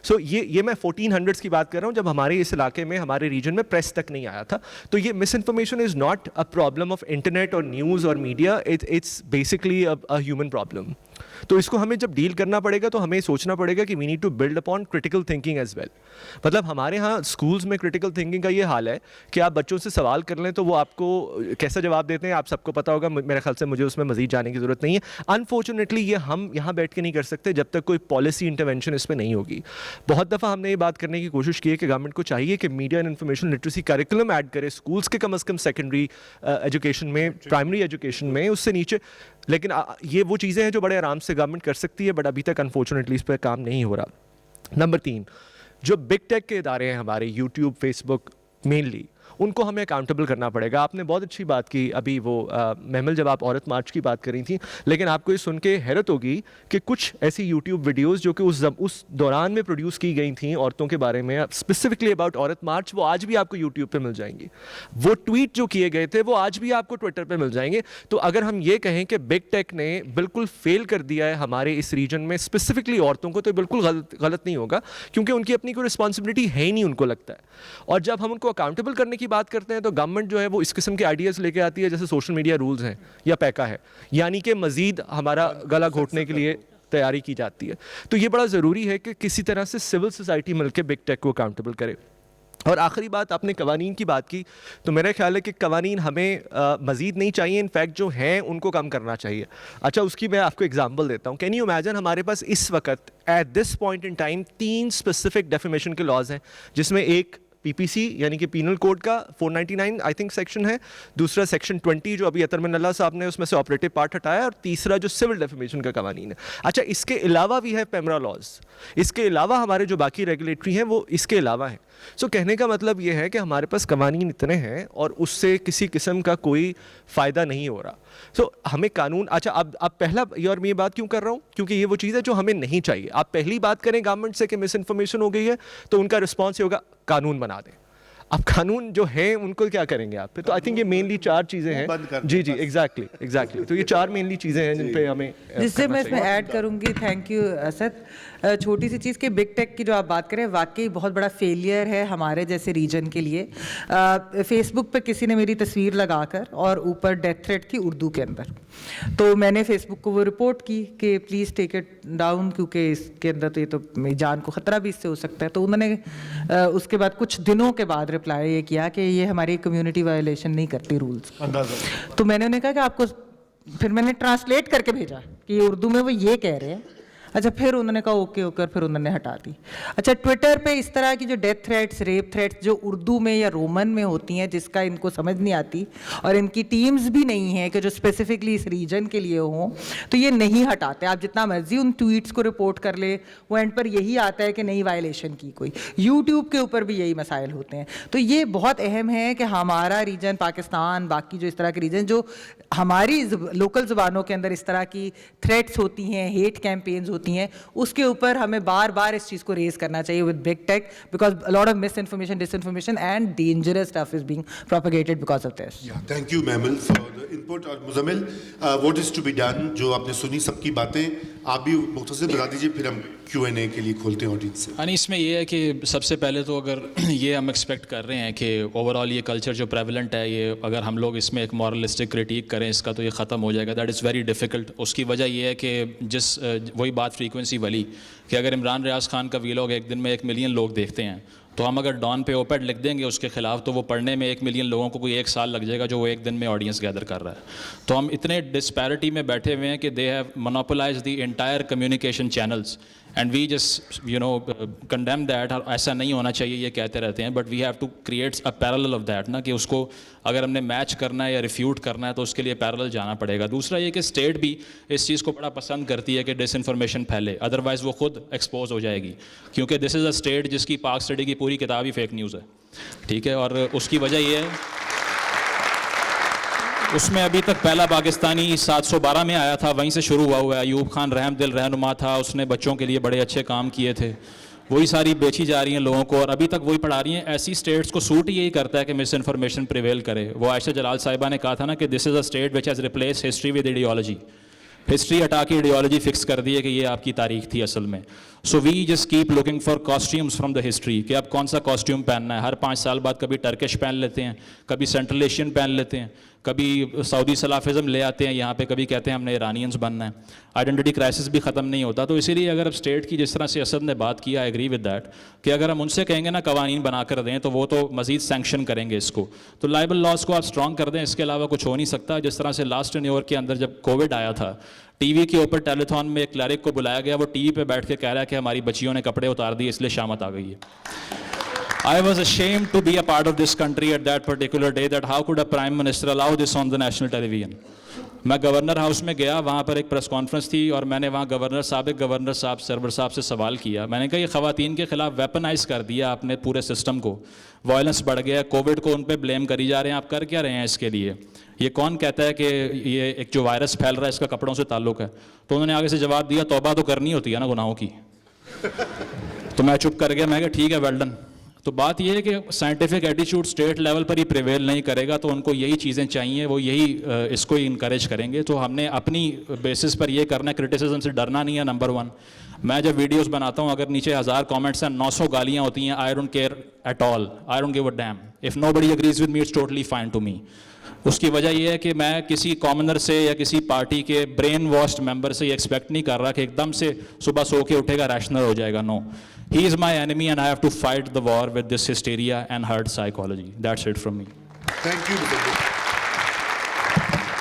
سو یہ میں 1400s کی بات کر رہا ہوں, جب ہمارے اس علاقے میں ہمارے ریجن میں پریس تک نہیں آیا تھا. تو یہ misinformation is not a problem of internet اور نیوز اور media, it's basically a human problem. تو اس کو ہمیں جب ڈیل کرنا پڑے گا تو ہمیں سوچنا پڑے گا کہ we need to build upon critical thinking as well. مطلب ہمارے ہاں اسکولس میں کریٹیکل تھنکنگ کا یہ حال ہے کہ آپ بچوں سے سوال کر لیں تو وہ آپ کو کیسا جواب دیتے ہیں آپ سب کو پتا ہوگا, میرے خیال سے مجھے اس میں مزید جانے کی ضرورت نہیں ہے. انفارچونیٹلی یہ ہم یہاں بیٹھ کے نہیں کر سکتے جب تک کوئی پالیسی انٹرونشن اس پہ نہیں ہوگی. بہت دفعہ ہم نے یہ بات کرنے کی کوشش کی ہے کہ گورنمنٹ کو چاہیے کہ media and information literacy curriculum add کرے اسکولس کے کم از کم سیکنڈری ایجوکیشن میں, پرائمری ایجوکیشن میں, اس سے نیچے. لیکن یہ وہ چیزیں ہیں جو بڑے آرام سے گورنمنٹ کر سکتی ہے, بٹ ابھی تک انفارچونیٹلی اس پہ کام نہیں ہو رہا. نمبر 3, جو بگ ٹیک کے ادارے ہیں ہمارے, یوٹیوب, فیس بک مینلی, ان کو ہمیں اکاؤنٹیبل کرنا پڑے گا. آپ نے بہت اچھی بات کی ابھی وہ محمل جب آپ عورت مارچ کی بات کر رہی تھیں, لیکن آپ کو یہ سن کے حیرت ہوگی کہ کچھ ایسی یوٹیوب ویڈیوز جو کہ اس دوران میں پروڈیوس کی گئی تھیں عورتوں کے بارے میں اسپیسیفکلی اباؤٹ عورت مارچ, وہ آج بھی آپ کو یوٹیوب پہ مل جائیں گی. وہ ٹویٹ جو کیے گئے تھے وہ آج بھی آپ کو ٹویٹر پہ مل جائیں گے. تو اگر ہم یہ کہیں کہ بگ ٹیک نے بالکل فیل کر دیا ہے ہمارے اس ریجن میں اسپیسیفکلی عورتوں کو, تو بالکل غلط نہیں ہوگا, کیونکہ ان کی اپنی کوئی رسپانسبلٹی ہے ہی نہیں, ان کو لگتا ہے. اور جب ہم ان کو اکاؤنٹیبل کرنے کی بات کرتے ہیں تو گورنمنٹ جو ہے وہ اس قسم کے آئیڈیاز لے کے آتی ہے جیسے سوشل میڈیا رولز ہیں یا پیکا ہے, یعنی کہ مزید ہمارا گلا گھونٹنے کے لیے تیاری کی جاتی ہے. تو یہ بڑا ضروری ہے کہ کسی طرح سے سول سوسائٹی مل کے بگ ٹیک کو اکاؤنٹیبل کرے. اور آخری بات آپ نے قوانین کی بات کی, تو میرا خیال ہے کہ قوانین ہمیں مزید نہیں چاہیے, انفیکٹ جو ہیں ان کو کم کرنا چاہیے. اچھا اس کی میں آپ کو ایگزامپل دیتا ہوں. کین یو امیجن ہمارے پاس اس وقت at this point in time 3 specific defamation کے لاز ہیں, جس میں ایک پی پی سی یعنی کہ پینل کوڈ کا 499 آئی تھنک سیکشن ہے, دوسرا سیکشن 20 جو ابھی اطہر من اللہ صاحب نے اس میں سے آپریٹو پارٹ ہٹایا, اور تیسرا جو سول ڈیفیمیشن کا قوانین ہے. اچھا اس کے علاوہ بھی ہے پیمرا لاز, اس کے علاوہ ہمارے جو باقی ریگولیٹری ہیں وہ اس کے علاوہ ہیں. سو کہنے کا مطلب یہ ہے کہ ہمارے پاس قوانین اتنے ہیں اور اس سے کسی قسم کا کوئی فائدہ نہیں ہو رہا. سو ہمیں قانون, اچھا اب پہلا اور میں یہ بات کیوں کر رہا ہوں, کیونکہ یہ وہ چیز ہے جو ہمیں نہیں چاہیے. آپ پہلی بات کریں گورنمنٹ سے کہ مس انفارمیشن ہو گئی ہے, تو ان کا رسپانس یہ ہوگا قانون بنا دیں. اب قانون جو ہیں ان کو کیا کریں گے آپ پہ؟ تو آئی تھنک یہ مینلی 4 چیزیں ہیں. جی جی ایگزیکٹلی تو یہ 4 مینلی چیزیں ہیں جن پہ ہمیں, جس سے میں اس میں ایڈ کروں گی. Thank you Asad. چھوٹی سی چیز کہ بگ ٹیک کی جو آپ بات کریں واقعی بہت بڑا فیلئر ہے ہمارے جیسے ریجن کے لیے. فیس بک پہ کسی نے میری تصویر لگا کر اور اوپر ڈیتھ تھریٹ تھی اردو کے اندر, تو میں نے فیس بک کو وہ رپورٹ کی کہ پلیز ٹیک اٹ ڈاؤن, کیونکہ اس کے اندر تو یہ تو میری جان کو خطرہ بھی اس سے ہو سکتا ہے. تو انہوں نے اس کے بعد کچھ دنوں کے بعد رپلائی یہ کیا کہ یہ ہماری کمیونٹی وائلیشن نہیں کرتی رولس. تو میں نے انہیں کہا کہ آپ کو, پھر میں نے ٹرانسلیٹ کر کے بھیجا کہ یہ اردو میں وہ یہ کہہ رہے ہیں. اچھا پھر انہوں نے کہا اوکے اوکے, پھر انہوں نے ہٹا دی. اچھا ٹویٹر پہ اس طرح کی جو ڈیتھ تھریٹس, ریپ تھریٹس جو اردو میں یا رومن میں ہوتی ہیں, جس کا ان کو سمجھ نہیں آتی اور ان کی ٹیمز بھی نہیں ہیں کہ جو اسپیسیفکلی اس ریجن کے لیے ہوں, تو یہ نہیں ہٹاتے. آپ جتنا مرضی ان ٹویٹس کو رپورٹ کر لے, وہ اینڈ پر یہی آتا ہے کہ نئی وائلیشن کی کوئی. یوٹیوب کے اوپر بھی یہی مسائل ہوتے ہیں. تو یہ بہت اہم ہے کہ ہمارا ریجن پاکستان, باقی جو اس طرح کے ریجن جو ہماری لوکل زبانوں کے اندر اس طرح کی تھریٹس ہوتی ہیں, ہیٹ کیمپینز ہوتی ہیں, اس کے اوپر ہمیں بار بار اس چیز کو ریز کرنا چاہیے with big take, because a lot of misinformation, disinformation and dangerous stuff is being propagated because of this. Yeah, thank you Mehmel for the input. اور Muzammil, what is to be done, جو آپ نے سنی سب کی باتیں, آپ بھی مختصر بتا دیجیے, پھر ہم Q&A کے لیے کھولتے ہیں آڈینس سے. یعنی اس میں یہ ہے کہ سب سے پہلے تو اگر یہ ہم ایکسپیکٹ کر رہے ہیں کہ اوور آل یہ کلچر جو پریولنٹ ہے, یہ اگر ہم لوگ اس میں ایک مورلسٹک کرٹیک کریں اس کا, تو یہ ختم ہو جائے گا. That is very difficult. اس کی وجہ یہ ہے کہ وہی بات فریکوینسی والی, کہ اگر عمران ریاض خان کا ویلاگ ایک دن میں 1 ملین لوگ دیکھتے ہیں, تو ہم اگر ڈان پہ اوپیڈ لکھ دیں گے اس کے خلاف, تو وہ پڑھنے میں 1 ملین لوگوں کو کوئی 1 سال لگ جائے گا, جو وہ 1 دن میں آڈینس گیدر کر رہا ہے. تو ہم اتنے ڈسپیرٹی میں بیٹھے ہوئے ہیں کہ they have monopolize the entire communication channels, and we just condemn that. ایسا نہیں ہونا چاہیے یہ کہتے رہتے ہیں, but we have to create a parallel of that نا, کہ اس کو اگر ہم نے میچ کرنا ہے یا ریفیوٹ کرنا ہے تو اس کے لیے پیرلل جانا پڑے گا. دوسرا یہ کہ اسٹیٹ بھی اس چیز کو بڑا پسند کرتی ہے کہ ڈس انفارمیشن پھیلے, ادروائز وہ خود ایکسپوز ہو جائے گی, کیونکہ دس از اے اسٹیٹ جس کی پاک اسٹڈی کی پوری کتاب ہی فیک نیوز ہے. ٹھیک ہے, اور اس کی وجہ یہ ہے, اس میں ابھی تک پہلا پاکستانی 712 میں آیا تھا, وہیں سے شروع ہوا ہے. ایوب خان رحم دل رہنما تھا, اس نے بچوں کے لیے بڑے اچھے کام کیے تھے, وہی ساری بیچی جا رہی ہیں لوگوں کو, اور ابھی تک وہی پڑھا رہی ہیں. ایسی اسٹیٹس کو سوٹ یہی کرتا ہے کہ مس انفارمیشن پریویل کرے. وہ عائشہ جلال صاحبہ نے کہا تھا نا کہ this is a state which has replace history with ideology. History ہٹا کے ایڈیالوجی فکس کر دی ہے کہ یہ آپ کی تاریخ تھی اصل میں. So we just keep looking for costumes from the history, کہ اب کون سا کاسٹیوم پہننا ہے. ہر 5 سال بعد کبھی ٹرکش پہن لیتے ہیں, کبھی سینٹرل ایشین پہن لیتے ہیں, کبھی سعودی سلافزم لے آتے ہیں یہاں پہ, کبھی کہتے ہیں ہم نے ایرانینز بننا ہے. آئیڈینٹی کرائسس بھی ختم نہیں ہوتا. تو اسی لیے اگر اب اسٹیٹ کی جس طرح سے اسد نے بات کی, آئی ایگری ود دیٹ, کہ اگر ہم ان سے کہیں گے نا قوانین بنا کر دیں, تو وہ تو مزید سینکشن کریں گے اس کو. تو لائبل لاس کو آپ اسٹرانگ کر دیں, اس کے علاوہ کچھ ہو نہیں سکتا. جس طرح سے لاسٹ ٹینیور کے اندر جب کووڈ آیا تھا, ٹی وی کے اوپر ٹیلیتھون میں ایک کلرک کو بلایا گیا, وہ ٹی وی پہ بیٹھ کے کہہ رہا ہے کہ ہماری بچیوں نے کپڑے اتار دیے اس لیے شامت آ گئی ہے. I was ashamed to be a part of this country at that particular day, that how could a prime minister allow this on the national television. میں گورنر ہاؤس میں گیا, وہاں پر ایک پریس کانفرنس تھی, اور میں نے وہاں گورنر صاحب سرور صاحب سے سوال کیا. میں نے کہا یہ خواتین کے خلاف ویپنائز کر دیا آپ نے پورے سسٹم کو, وائلنس بڑھ گیا, کووڈ کو ان پہ بلیم کری جا رہے ہیں, آپ کر کیا رہے ہیں اس کے لیے. یہ کون کہتا ہے کہ یہ ایک جو وائرس پھیل رہا ہے اس کا کپڑوں سے تعلق ہے. تو انہوں نے آگے سے جواب دیا, توبہ تو کرنی ہوتی ہے نا گناہوں کی. تو میں چپ کر گیا, میں کہا ٹھیک ہے, ویل ڈن. تو بات یہ ہے کہ سائنٹیفک ایٹیچیوڈ اسٹیٹ لیول پر ہی پریویل نہیں کرے گا, تو ان کو یہی چیزیں چاہیے, وہ یہی اس کو ہی انکریج کریں گے. تو ہم نے اپنی بیسس پر یہ کرنا ہے, کرٹیسزم سے ڈرنا نہیں ہے. نمبر 1, میں جب ویڈیوز بناتا ہوں اگر نیچے 1000 کامنٹس ہیں, 900 گالیاں ہوتی ہیں, I don't care at all, I don't give a damn. If nobody agrees with me, it's totally fine to me. اس کی وجہ یہ ہے کہ میں کسی کامنر سے یا کسی پارٹی کے برین واشڈ ممبر سے یہ ایکسپیکٹ نہیں کر رہا کہ ایک دم سے صبح سو کے اٹھے گا ریشنل ہو جائے گا. No, he is my enemy and I have to fight the war with this hysteria and herd psychology. That's it from me. Thank you.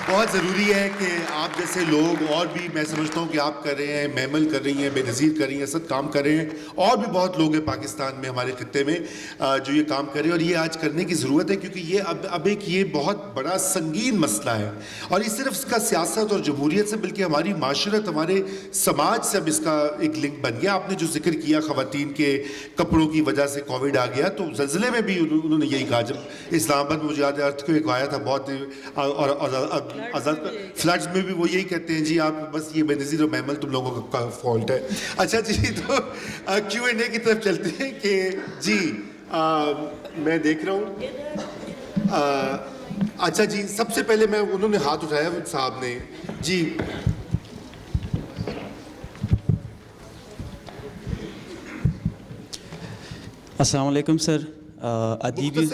بہت ضروری ہے کہ آپ جیسے لوگ اور بھی, میں سمجھتا ہوں کہ آپ کر رہے ہیں, محمل کر رہی ہیں, بے نظیر کر رہی ہیں, اسد کام کر رہے ہیں, اور بھی بہت لوگ ہیں پاکستان میں, ہمارے خطے میں, جو یہ کام کر رہے ہیں, اور یہ آج کرنے کی ضرورت ہے کیونکہ یہ اب ایک یہ بہت بڑا سنگین مسئلہ ہے. اور یہ صرف اس کا سیاست اور جمہوریت سے بلکہ ہماری معاشرت, ہمارے سماج سے اب اس کا ایک لنک بن گیا. آپ نے جو ذکر کیا خواتین کے کپڑوں کی وجہ سے کووڈ آ گیا, تو زلزلے میں بھی انہوں نے یہی کہا. جب اسلام آباد میں مجھے یاد ہے ارتھکویک آیا تھا بہت, اور فلڈز میں بھی وہ یہی کہتے ہیں جی آپ بس یہ بے نظیر اور محمل تم لوگوں کا فالٹ ہے. اچھا جی, تو کیو اینڈ اے کی طرف چلتے ہیں کہ جی میں دیکھ رہا ہوں. اچھا جی, سب سے پہلے میں, انہوں نے ہاتھ اٹھایا صاحب نے جی. السلام علیکم سر. ادیبی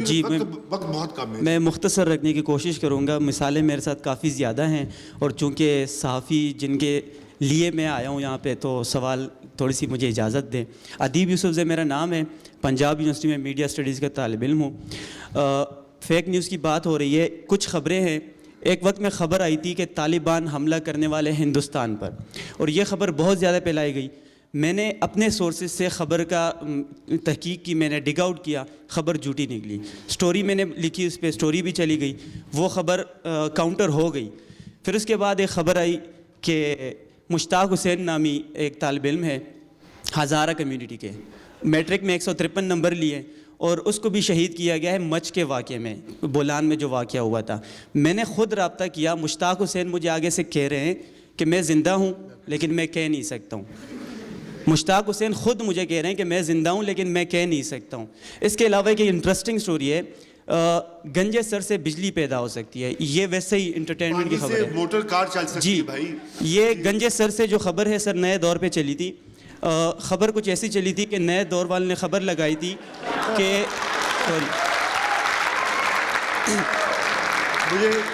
جی, وقت بہت کم ہے, میں مختصر رکھنے کی کوشش کروں گا. مثالیں میرے ساتھ کافی زیادہ ہیں, اور چونکہ صحافی جن کے لیے میں آیا ہوں یہاں پہ, تو سوال تھوڑی سی مجھے اجازت دیں. ادیب یوسف زئی میرا نام ہے, پنجاب یونیورسٹی میں میڈیا اسٹڈیز کا طالب علم ہوں. فیک نیوز کی بات ہو رہی ہے. کچھ خبریں ہیں, ایک وقت میں خبر آئی تھی کہ طالبان حملہ کرنے والے ہندوستان پر, اور یہ خبر بہت زیادہ پھیلائی گئی. میں نے اپنے سورسز سے خبر کا تحقیق کی, میں نے ڈگ آؤٹ کیا, خبر جھوٹی نکلی. سٹوری میں نے لکھی, اس پہ سٹوری بھی چلی گئی, وہ خبر کاؤنٹر ہو گئی. پھر اس کے بعد ایک خبر آئی کہ مشتاق حسین نامی ایک طالب علم ہے ہزارہ کمیونٹی کے, میٹرک میں 153 نمبر لیے, اور اس کو بھی شہید کیا گیا ہے مچ کے واقعے میں, بولان میں جو واقعہ ہوا تھا. میں نے خود رابطہ کیا, مشتاق حسین مجھے آگے سے کہہ رہے ہیں کہ میں زندہ ہوں لیکن میں کہہ نہیں سکتا ہوں. مشتاق حسین خود مجھے کہہ رہے ہیں کہ میں زندہ ہوں لیکن میں کہہ نہیں سکتا ہوں. اس کے علاوہ ایک انٹرسٹنگ سٹوری ہے, گنجے سر سے بجلی پیدا ہو سکتی ہے. یہ ویسے ہی انٹرٹینمنٹ کی خبر ہے, موٹر کار چل سکتی ہے بھائی. یہ گنجے سر سے جو خبر ہے سر نئے دور پہ چلی تھی. خبر کچھ ایسی چلی تھی کہ نئے دور والے نے خبر لگائی تھی کہ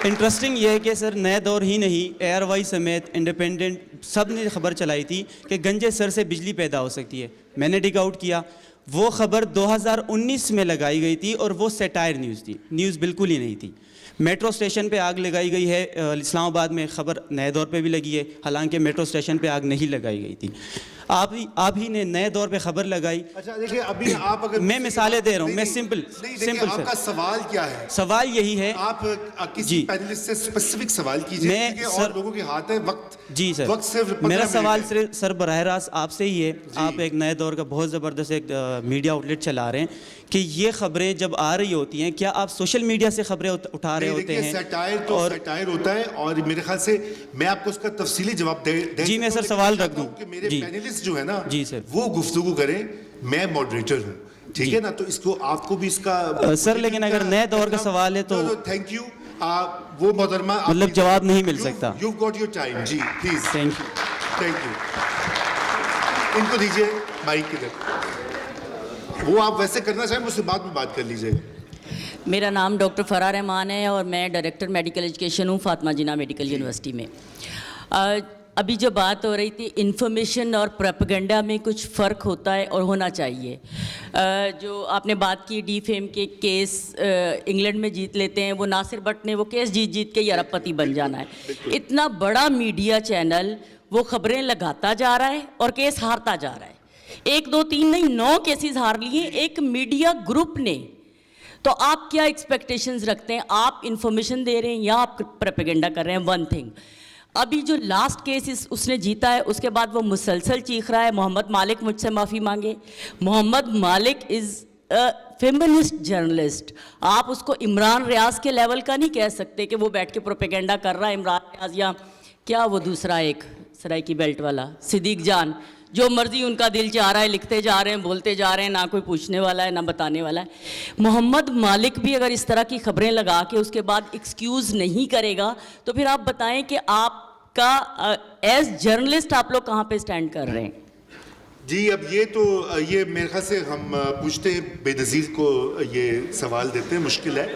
انٹرسٹنگ یہ ہے کہ سر نئے دور ہی نہیں, ایئر وائی سمیت انڈیپینڈنٹ سب نے خبر چلائی تھی کہ گنجے سر سے بجلی پیدا ہو سکتی ہے. میں نے ڈگ آؤٹ کیا, وہ خبر 2019 میں لگائی گئی تھی, اور وہ سیٹائر نیوز تھی, نیوز بالکل ہی نہیں تھی. میٹرو اسٹیشن پہ آگ لگائی گئی ہے اسلام آباد میں, خبر نئے دور پہ بھی لگی ہے, حالانکہ میٹرو اسٹیشن پہ آگ نہیں لگائی گئی تھی. آپ ہی نے نئے دور پہ خبر لگائی. اچھا دیکھیں, ابھی آپ اگر میں مثالیں دے رہا ہوں, میں سمپل آپ کا سوال کیا ہے؟ سوال یہی ہے, آپ کسی پینلسٹ سے اسپیسیفک سوال کیجئے, اور لوگوں کے ہاتھ ہے وقت. جی سر, میرا سوال صرف سر براہ راست آپ سے ہی ہے. آپ ایک نئے دور کا بہت زبردست ایک میڈیا آؤٹ لیٹ چلا رہے ہیں, کہ یہ خبریں جب آ رہی ہوتی ہیں, کیا آپ سوشل میڈیا سے خبریں اٹھا رہے ہوتے ہیں؟ سیٹائر تو سیٹائر ہوتا ہے, اور میرے خیال سے میں آپ کو اس کا تفصیلی جواب دے جی, میں سر سوال رکھ دوں کہ میرے پینلسٹ جو ہے نا جی سر, وہ گفتگو کریں, میں ماڈریٹر ہوں, ٹھیک ہے نا, تو اس کو آپ کو بھی اس کا سر, لیکن اگر نئے دور کا سوال ہے تو تھینک یو, وہ محترمہ مطلب جواب نہیں مل سکتا. You got your time. جی please, thank you. Thank you. ان کو دیجیے مائک کی طرف, وہ آپ ویسے کرنا چاہیں مجھ سے بعد میں بات کر لیجیے. میرا نام ڈاکٹر فرح رحمان ہے, اور میں ڈائریکٹر میڈیکل ایجوکیشن ہوں فاطمہ جناح میڈیکل یونیورسٹی میں. ابھی جو بات ہو رہی تھی انفارمیشن اور پروپیگنڈا میں کچھ فرق ہوتا ہے اور ہونا چاہیے. جو آپ نے بات کی ڈی فیم کے کیس انگلینڈ میں جیت لیتے ہیں, وہ ناصر بٹ نے وہ کیس جیت کے ارب پتی بن جانا ہے. اتنا بڑا میڈیا چینل وہ خبریں لگاتا جا رہا ہے اور کیس ہارتا جا رہا ہے. 1 2 3 نہیں 9 کیسز ہار لیے ایک میڈیا گروپ نے. تو آپ کیا ایکسپیکٹیشنز رکھتے ہیں؟ آپ انفارمیشن دے رہے ہیں یا آپ پروپیگنڈا کر رہے ہیں؟ One thing. ابھی جو لاسٹ کیس اس نے جیتا ہے, اس کے بعد وہ مسلسل چیخ رہا ہے محمد مالک مجھ سے معافی مانگے. محمد مالک از فیمنسٹ جرنلسٹ. آپ اس کو عمران ریاض کے لیول کا نہیں کہہ سکتے کہ وہ بیٹھ کے پروپیگنڈا کر رہا ہے. عمران ریاض یا کیا وہ دوسرا ایک سرائی کی بیلٹ والا صدیق جان, جو مرضی ان کا دل چاہ رہا ہے لکھتے جا رہے ہیں, بولتے جا رہے ہیں, نہ کوئی پوچھنے والا ہے نہ بتانے والا ہے. محمد مالک بھی اگر اس طرح کی خبریں لگا کے اس کے بعد ایکسکیوز نہیں کرے گا, تو پھر آپ بتائیں کہ آپ کا ایز جرنلسٹ آپ لوگ کہاں پہ سٹینڈ کر رہے ہیں؟ جی اب یہ میرے خیال سے ہم پوچھتے ہیں بے نظیر کو یہ سوال دیتے ہیں, مشکل ہے.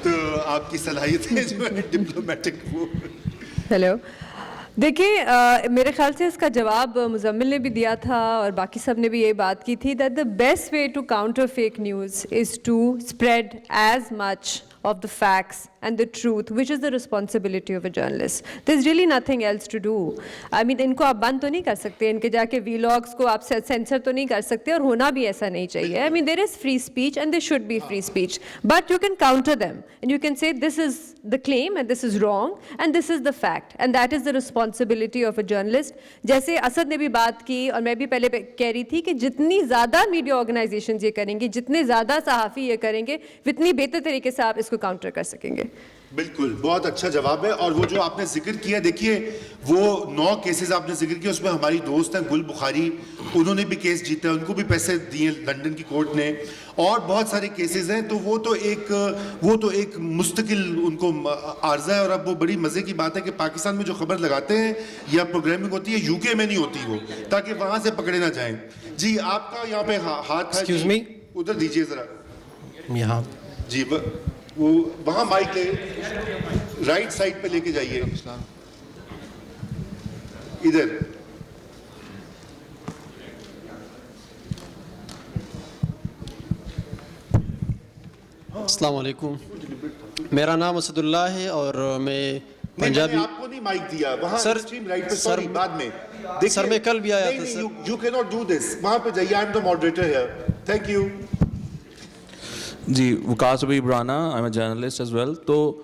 تو آپ کی صلاحیتیں جو ہے ڈپلومیٹک وہ. ہیلو, دیکھیں میرے خیال سے اس کا جواب مزمل نے بھی دیا تھا اور باقی سب نے بھی یہ بات کی تھی that the best way to counter fake news is to spread as much of the facts and the truth, which is the responsibility of a journalist. There's really nothing else to do. I mean, ان کو آپ بند تو نہیں کر سکتے, ان کے جا کے ویلاگس کو آپ سینسر تو نہیں کر سکتے, اور ہونا بھی ایسا نہیں چاہیے. I mean, there is free speech and there should be free speech, but you can counter them and you can say this is the claim and this is wrong and this is the fact, and that is the responsibility of a journalist. جیسے اسد نے بھی بات کی اور میں بھی پہلے کہہ رہی تھی کہ جتنی زیادہ میڈیا آرگنائزیشنز یہ کریں گے, جتنے زیادہ صحافی یہ کریں گے, اتنی بہتر طریقے سے آپ اس کو کاؤنٹر کر سکیں گے. بالکل, بہت اچھا جواب ہے. اور وہ جو آپ نے ذکر کیا, دیکھیے وہ 9 کیسز آپ نے ذکر کیا, اس میں ہماری دوست ہیں گل بخاری, انہوں نے بھی کیس جیتا ہے, ان کو بھی پیسے دیے لنڈن کی کورٹ نے, اور بہت سارے کیسز ہیں. تو وہ تو ایک مستقل ان کو عارضہ ہے. اور اب وہ بڑی مزے کی بات ہے کہ پاکستان میں جو خبر لگاتے ہیں یا پروگرامنگ ہوتی ہے یو کے میں نہیں ہوتی وہ, تاکہ وہاں سے پکڑے نہ جائیں. جی آپ کا یہاں پہ ہاتھ ہے, ادھر دیجیے ذرا, یہاں جی وہ وہاں مائک لے, رائٹ سائڈ پہ لے کے جائیے, ادھر. السلام علیکم, میرا نام اسد اللہ ہے اور میں پنجابی. آپ کو نہیں مائک دیا وہاں سر, ایکسٹریم رائٹ پہ, سوری بعد میں. سر میں کل بھی آیا تھا sir. You can not do this, وہاں پہ جائیے, I am the moderator here. Thank you. جی وکاس ابھی Barana, I am a journalist as well. تو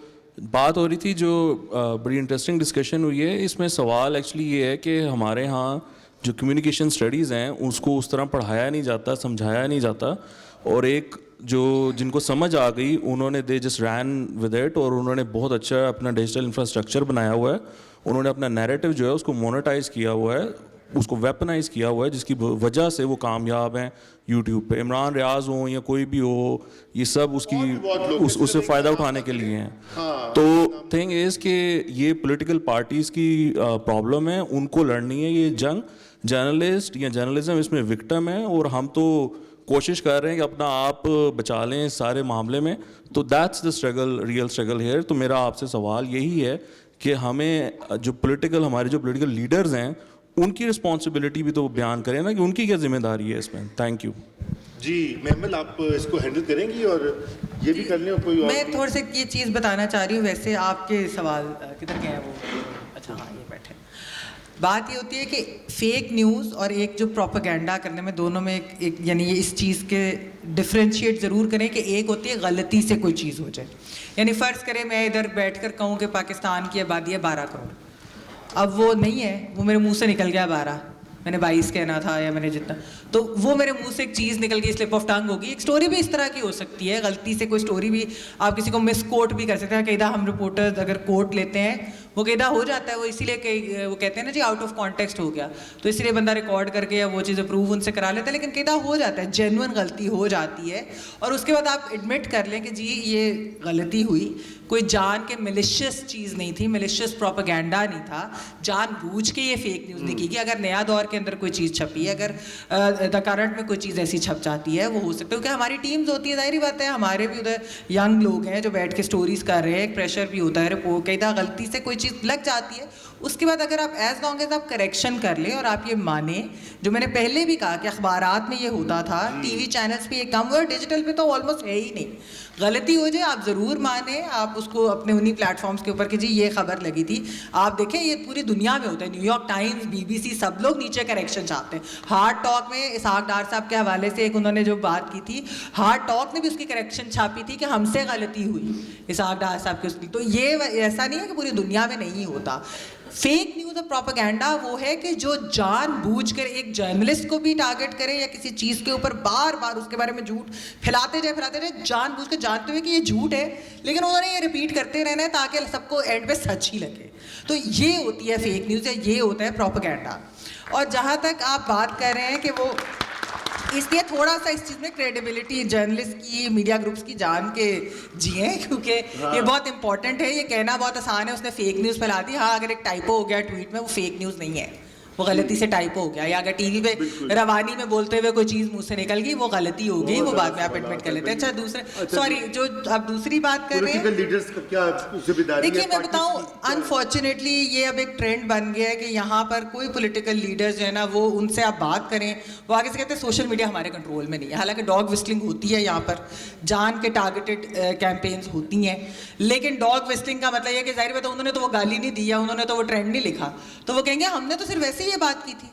بات ہو رہی تھی جو بڑی انٹرسٹنگ ڈسکشن ہوئی ہے, اس میں سوال ایکچولی یہ ہے کہ ہمارے ہاں جو کمیونیکیشن اسٹڈیز ہیں اس کو اس طرح پڑھایا نہیں جاتا, سمجھایا نہیں جاتا, اور ایک جو جن کو سمجھ آ گئی انہوں نے they just ran with it, اور انہوں نے بہت اچھا اپنا ڈیجیٹل انفراسٹرکچر بنایا ہوا ہے. انہوں نے اپنا نیریٹو جو ہے اس کو مونیٹائز کیا ہوا ہے, اس کو ویپنائز کیا ہوا ہے, جس کی وجہ سے وہ کامیاب ہیں یوٹیوب پہ. عمران ریاض ہوں یا کوئی بھی ہو, یہ سب اس سے فائدہ اٹھانے کے لیے ہیں. تو تھنگ از کہ یہ پولیٹیکل پارٹیز کی پرابلم ہے, ان کو لڑنی ہے یہ جنگ. جرنلسٹ یا جرنلزم اس میں وکٹم ہے, اور ہم تو کوشش کر رہے ہیں کہ اپنا آپ بچا لیں اس سارے معاملے میں. تو that's the struggle, real struggle here. تو میرا آپ سے سوال یہی ہے کہ ہمیں جو ہمارے جو پولیٹیکل لیڈرز ہیں ان کی رسپانسبلٹی بھی تو بیان کریں نا, کہ ان کی کیا ذمہ داری ہے اس میں. Thank you. جی محمل آپ اس کو ہینڈل کریں گی اور یہ بھی کر لیں. اور کوئی میں تھوڑا سا یہ چیز بتانا چاہ رہی ہوں. ویسے آپ کے سوال کدھر گئے ہیں وہ, اچھا ہاں یہ بیٹھے. بات یہ ہوتی ہے کہ فیک نیوز اور ایک جو پروپیگنڈا کرنے میں, دونوں میں ایک یعنی یہ اس چیز کے ڈفرینشیٹ ضرور کریں کہ ایک ہوتی ہے غلطی سے کوئی چیز ہو جائے. یعنی فرض کریں میں ادھر بیٹھ کر کہوں کہ پاکستان کی آبادی ہے 12 کروڑ, اب وہ نہیں ہے, وہ میرے منہ سے نکل گیا 12, میں نے 22 کہنا تھا یا میں نے جتنا, تو وہ میرے منہ سے ایک چیز نکل گئی, سلپ آف ٹنگ ہوگی. ایک سٹوری بھی اس طرح کی ہو سکتی ہے, غلطی سے کوئی سٹوری بھی آپ کسی کو مس کوٹ بھی کر سکتے ہیں. قاعدہ ہم رپورٹرز اگر کوٹ لیتے ہیں وہ قاعدہ ہو جاتا ہے, وہ اسی لیے کہ وہ کہتے ہیں نا جی آؤٹ آف کانٹیکسٹ ہو گیا, تو اس لیے بندہ ریکارڈ کر کے یا وہ چیز اپروو ان سے کرا لیتا ہے, لیکن قاعدہ ہو جاتا ہے, جینوئن غلطی ہو جاتی ہے. اور اس کے بعد آپ ایڈمٹ کر لیں کہ جی یہ غلطی ہوئی, کوئی جان کے میلیشیس چیز نہیں تھی, میلیشیس پروپیگنڈا نہیں تھا, جان بوجھ کے یہ فیک نیوز نہیں کی کہ اگر نیا دور کے اندر کوئی چیز چھپی ہے, اگر دا کرنٹ میں کوئی چیز ایسی چھپ جاتی ہے, وہ ہو سکتا ہے کیونکہ ہماری ٹیمز ہوتی ہے, ظاہری بات ہے ہمارے بھی ادھر ینگ لوگ ہیں جو بیٹھ کے اسٹوریز کر رہے ہیں, ایک پریشر بھی ہوتا ہے, قاعدہ غلطی سے کوئی چیز لگ جاتی ہے. اس کے بعد اگر آپ ایز لانگ ایز آپ کریکشن کر لیں اور آپ یہ مانیں, جو میں نے پہلے بھی کہا کہ اخبارات میں یہ ہوتا تھا, ٹی وی چینلس پہ یہ کم ہوا, ڈیجیٹل پہ تو آلموسٹ ہے ہی نہیں. غلطی ہو جائے آپ ضرور مانیں, آپ اس کو اپنے انہیں پلیٹ فارمس کے اوپر کہ جی یہ خبر لگی تھی. آپ دیکھیں یہ پوری دنیا میں ہوتا ہے, نیو یارک ٹائمز, BBC, سب لوگ نیچے کریکشن چاہتے ہیں. ہارڈ ٹاک میں اسحاق ڈار صاحب کے حوالے سے ایک انہوں نے جو بات کی تھی, ہارڈ ٹاک نے بھی اس کی کریکشن چھاپی تھی کہ ہم سے غلطی ہوئی اسحاق ڈار صاحب کی. تو یہ ایسا نہیں ہے کہ پوری دنیا میں نہیں ہوتا. فیک نیوز اور پروپیگنڈا وہ ہے کہ جو جان بوجھ کر ایک جرنلسٹ کو بھی ٹارگٹ کرے یا کسی چیز کے اوپر بار بار اس کے بارے میں جھوٹ پھیلاتے جائے, جان بوجھ کر جانتے ہوئے کہ یہ جھوٹ ہے, لیکن انہوں نے یہ ریپیٹ کرتے رہنا ہے تاکہ سب کو اینڈ پہ سچ ہی لگے. تو یہ ہوتی ہے فیک نیوز یا یہ ہوتا ہے پروپیگنڈا. اور جہاں تک آپ بات کر رہے ہیں کہ وہ اس لیے تھوڑا سا اس چیز میں کریڈیبلٹی جرنلسٹ کی, میڈیا گروپس کی جان کے جییں, کیونکہ یہ بہت امپورٹنٹ ہے. یہ کہنا بہت آسان ہے اس نے فیک نیوز پھیلا دی, ہاں اگر ایک ٹائپو ہو گیا ٹویٹ میں وہ فیک نیوز نہیں ہے, وہ غلطی سے ٹائپ ہو گیا, یا اگر ٹی وی پہ روانی میں بولتے ہوئے کوئی چیز منہ سے نکل گئی, وہ غلطی ہو گئی, وہ بعد میں آپ ایڈمٹ کر لیتے ہیں. اچھا دوسرے, سوری, جو آپ دوسری بات کر رہے ہیں, لیڈرز کا کیا ذمہ داری ہے؟ دیکھیے میں بتاؤں, انفارچونیٹلی یہ اب ایک ٹرینڈ بن گیا ہے کہ یہاں پر کوئی پولیٹیکل لیڈرز جو ہے نا, وہ ان سے آپ بات کریں, وہ آگے سے کہتے ہیں سوشل میڈیا ہمارے کنٹرول میں نہیں ہے. حالانکہ ڈاگ وسٹلنگ ہوتی ہے یہاں پر, جان کے ٹارگیٹڈ کیمپینز ہوتی ہیں, لیکن ڈاگ وسٹلنگ کا مطلب یہ کہ ظاہر بات ہے انہوں نے تو وہ گالی نہیں دی ہے, انہوں نے تو وہ ٹرینڈ نہیں لکھا, تو وہ کہیں گے ہم نے تو صرف ویسے ہی یہ بات کی تھی,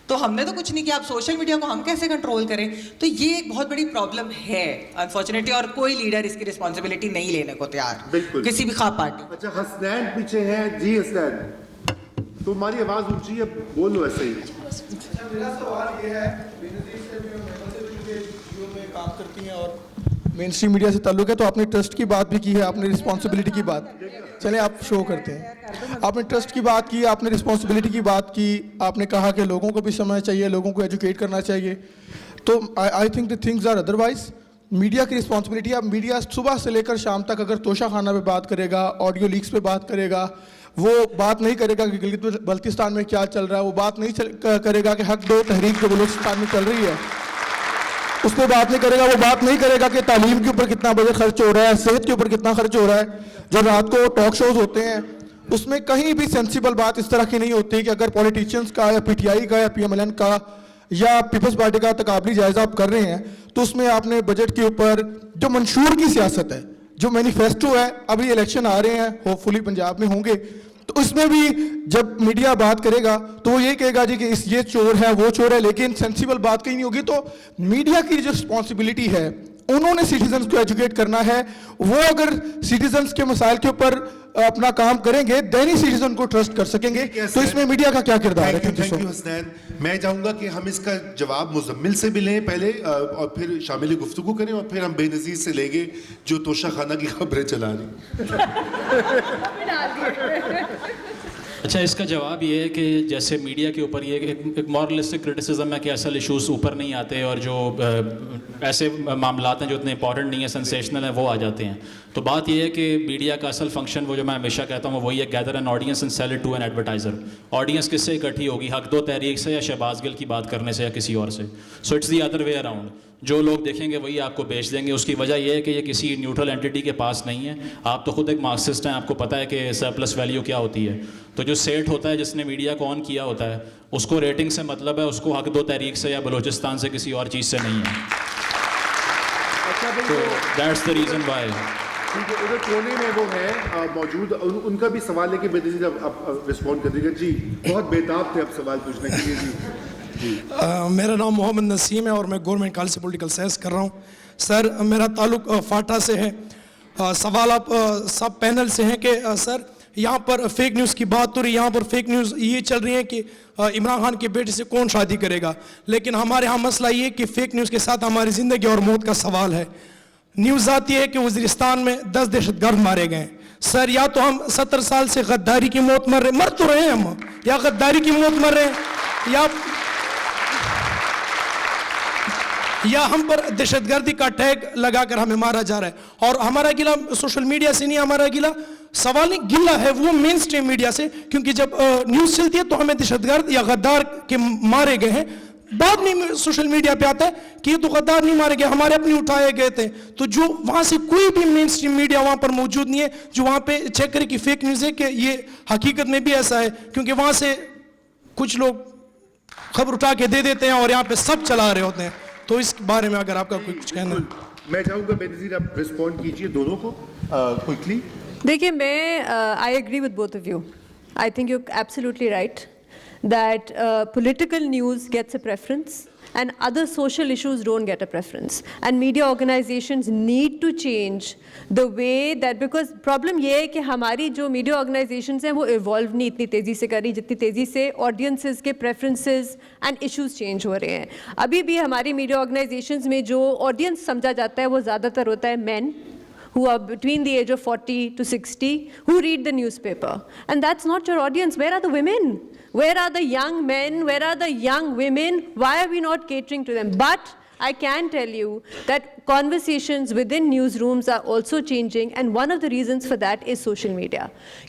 تو ہم نے تو کچھ نہیں کیا, آپ سوشل میڈیا کو ہم کیسے کنٹرول کریں. تو یہ ایک بہت بڑی پرابلم ہے انفارچونیٹلی, اور کوئی لیڈر اس کی رسپانسبلٹی نہیں لینے کو تیار, کسی بھی خواب پارٹی. اچھا حسنین پیچھے ہیں جی. حسنین تمہاری آواز اونچی ہے, بولو ایسے ہی. میرا سوال یہ ہے, کام کرتی ہیں اور مین اسٹریم میڈیا سے تعلق ہے, تو آپ نے ٹرسٹ کی بات بھی کی ہے, آپ نے رسپانسبلٹی کی بات, چلیں آپ شو کرتے ہیں, آپ نے ٹرسٹ کی بات کی, آپ نے رسپانسبلٹی کی بات کی, آپ نے کہا کہ لوگوں کو بھی سمجھنا چاہیے, لوگوں کو ایجوکیٹ کرنا چاہیے. تو I think the things are otherwise. Media کی رسپانسبلٹی ہے, اب میڈیا صبح سے لے کر شام تک اگر توشہ خانہ پہ بات کرے گا, آڈیو لیکس پہ بات کرے گا, وہ بات نہیں کرے گا کہ گلگت بلتستان میں کیا چل رہا ہے, وہ بات نہیں کرے گا کہ حق دو تحریک جو بلوچستان میں چل رہی ہے اس پہ بات نہیں کرے گا, وہ بات نہیں کرے گا کہ تعلیم کے اوپر کتنا بجٹ خرچ ہو رہا ہے, صحت کے اوپر کتنا خرچ ہو رہا ہے. جو رات کو ٹاک شوز ہوتے ہیں اس میں کہیں بھی سینسیبل بات اس طرح کی نہیں ہوتی کہ اگر پولیٹیشینس کا یا پی ٹی آئی کا یا پی ایم ایل این کا یا پیپلز پارٹی کا تقابلی جائزہ آپ کر رہے ہیں, تو اس میں آپ نے بجٹ کے اوپر جو منشور کی سیاست ہے, جو مینیفیسٹو ہے, ابھی الیکشن آ رہے ہیں, ہوپ فلی پنجاب میں ہوں گے, تو اس میں بھی جب میڈیا بات کرے گا تو وہ یہ کہے گا جی کہ یہ چور ہے, وہ چور ہے, لیکن سینسیبل بات کہیں نہیں ہوگی. تو میڈیا کی جو رسپانسبلٹی ہے, انہوں نے سٹیزنز کو ایجوکیٹ کرنا ہے. وہ اگر سٹیزنز کے مسائل کے اوپر اپنا کام کریں گے, دین ہی سٹیزن کو ٹرسٹ کر سکیں گے. تو اس میں میڈیا کا کیا کردار ہے؟ Thank you Hasnain. میں چاہوں گا کہ ہم اس کا جواب مزمل سے بھی لیں پہلے, اور پھر شامل گفتگو کریں, اور پھر ہم بے نظیر سے لیں گے جو توشہ خانہ کی خبریں چلا رہی. اچھا, اس کا جواب یہ ہے کہ جیسے میڈیا کے اوپر یہ ایک مورلسٹک کرٹیسزم ہے کہ اصل ایشوز اوپر نہیں آتے, اور جو ایسے معاملات ہیں جو اتنے امپورٹنٹ نہیں ہیں, سنسیشنل ہیں, وہ آ جاتے ہیں. تو بات یہ ہے کہ میڈیا کا اصل فنکشن, وہ جو میں ہمیشہ کہتا ہوں, وہی ہے gather an audience and sell it to an advertiser. Audience کس سے اکٹھی ہوگی, حق دو تحریک سے, یا شہباز گل کی بات کرنے سے, یا کسی اور سے. So it's the other way around. جو لوگ دیکھیں گے وہی آپ کو بیچ دیں گے. اس کی وجہ یہ ہے کہ یہ کسی نیوٹرل اینٹی کے پاس نہیں ہے. آپ تو خود ایک مارکسسٹ ہیں, آپ کو پتہ ہے کہ سرپلس ویلیو کیا ہوتی ہے. تو جو سیٹ ہوتا ہے جس نے میڈیا کو آن کیا ہوتا ہے, اس کو ریٹنگ سے مطلب ہے, اس کو حق دو تحریک سے یا بلوچستان سے کسی اور چیز سے نہیں ہے. تو دیٹس دا ریزن وائی. ادھر کونے میں وہ ہے موجود, ان کا بھی سوال ہے کہ بے نظیر آپ رسپونڈ کر دیجیے. جی بہت بےتاب تھے آپ سوال پوچھنے کے لیے. جی میرا نام محمد نسیم ہے اور میں گورنمنٹ کالج سے پولیٹیکل سائنس کر رہا ہوں. سر میرا تعلق فاٹا سے ہے. سوال آپ سب پینل سے ہیں کہ سر یہاں پر فیک نیوز کی بات ہو رہی ہے, یہاں پر فیک نیوز یہ چل رہی ہے کہ عمران خان کے بیٹے سے کون شادی کرے گا, لیکن ہمارے ہاں مسئلہ یہ ہے کہ فیک نیوز کے ساتھ ہماری زندگی اور موت کا سوال ہے. نیوز آتی ہے کہ وزیرستان میں 10 دہشت گرد مارے گئے. سر یا تو ہم 70 سال سے غداری کی موت مر تو رہے ہیں ہم, یا غداری کی موت مر رہے ہیں, یا ہم پر دہشت گردی کا ٹیگ لگا کر ہمیں مارا جا رہا ہے. اور ہمارا گلہ سوشل میڈیا سے نہیں, ہمارا گلہ سوال نہیں, گلہ ہے وہ مین اسٹریم میڈیا سے, کیونکہ جب نیوز چلتی ہے تو ہمیں دہشت گرد یا غدار کے مارے گئے ہیں, بعد میں سوشل میڈیا پہ آتا ہے کہ یہ تو غدار نہیں مارے گئے, ہمارے اپنے اٹھائے گئے تھے. تو جو وہاں سے کوئی بھی مین اسٹریم میڈیا وہاں پر موجود نہیں ہے جو وہاں پہ چیک کرے کہ فیک نیوز ہے کہ یہ حقیقت میں بھی ایسا ہے, کیونکہ وہاں سے کچھ لوگ خبر اٹھا کے دے دیتے ہیں اور یہاں پہ سب چلا رہے ہوتے ہیں. تو اس بارے میں اگر آپ کا کوئی کچھ کہنا ہے. میں چاہوں گا بے نظیر آپ رسپونڈ کیجئے دونوں کو کوئکلی. دیکھیے میں I agree with both of you. I think you absolutely right that political news gets a preference and other social issues don't get a preference, and media organizations need to change the way that, because problem یہ ہے کہ ہماری جو media organisations ہیں وہ evolve نہیں اتنی تیزی سے کر رہی جتنی تیزی سے آڈینسز کے پریفرنسز اینڈ ایشوز چینج ہو رہے ہیں. ابھی بھی ہماری میڈیا آرگنائزیشنز میں جو آڈینس سمجھا جاتا ہے وہ زیادہ تر ہوتا ہے مین who are between the age of 40 to 60 who read the newspaper, and that's not your audience. Where are the women? Where are the young men? Where are the young women? Why are we not catering to them? But I can tell you that conversations within newsrooms are also changing, and one of the reasons for that is social media.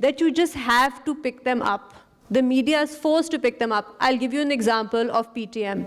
that you just have to pick them up. The media is forced to pick them up. I'll give you an example of PTM.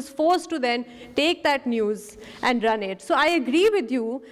is forced to then take that news and run it. So I agree with you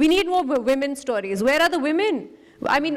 we need more women stories. Where are the women? I mean,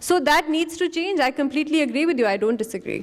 So that needs to change. I completely agree with you. I don't disagree.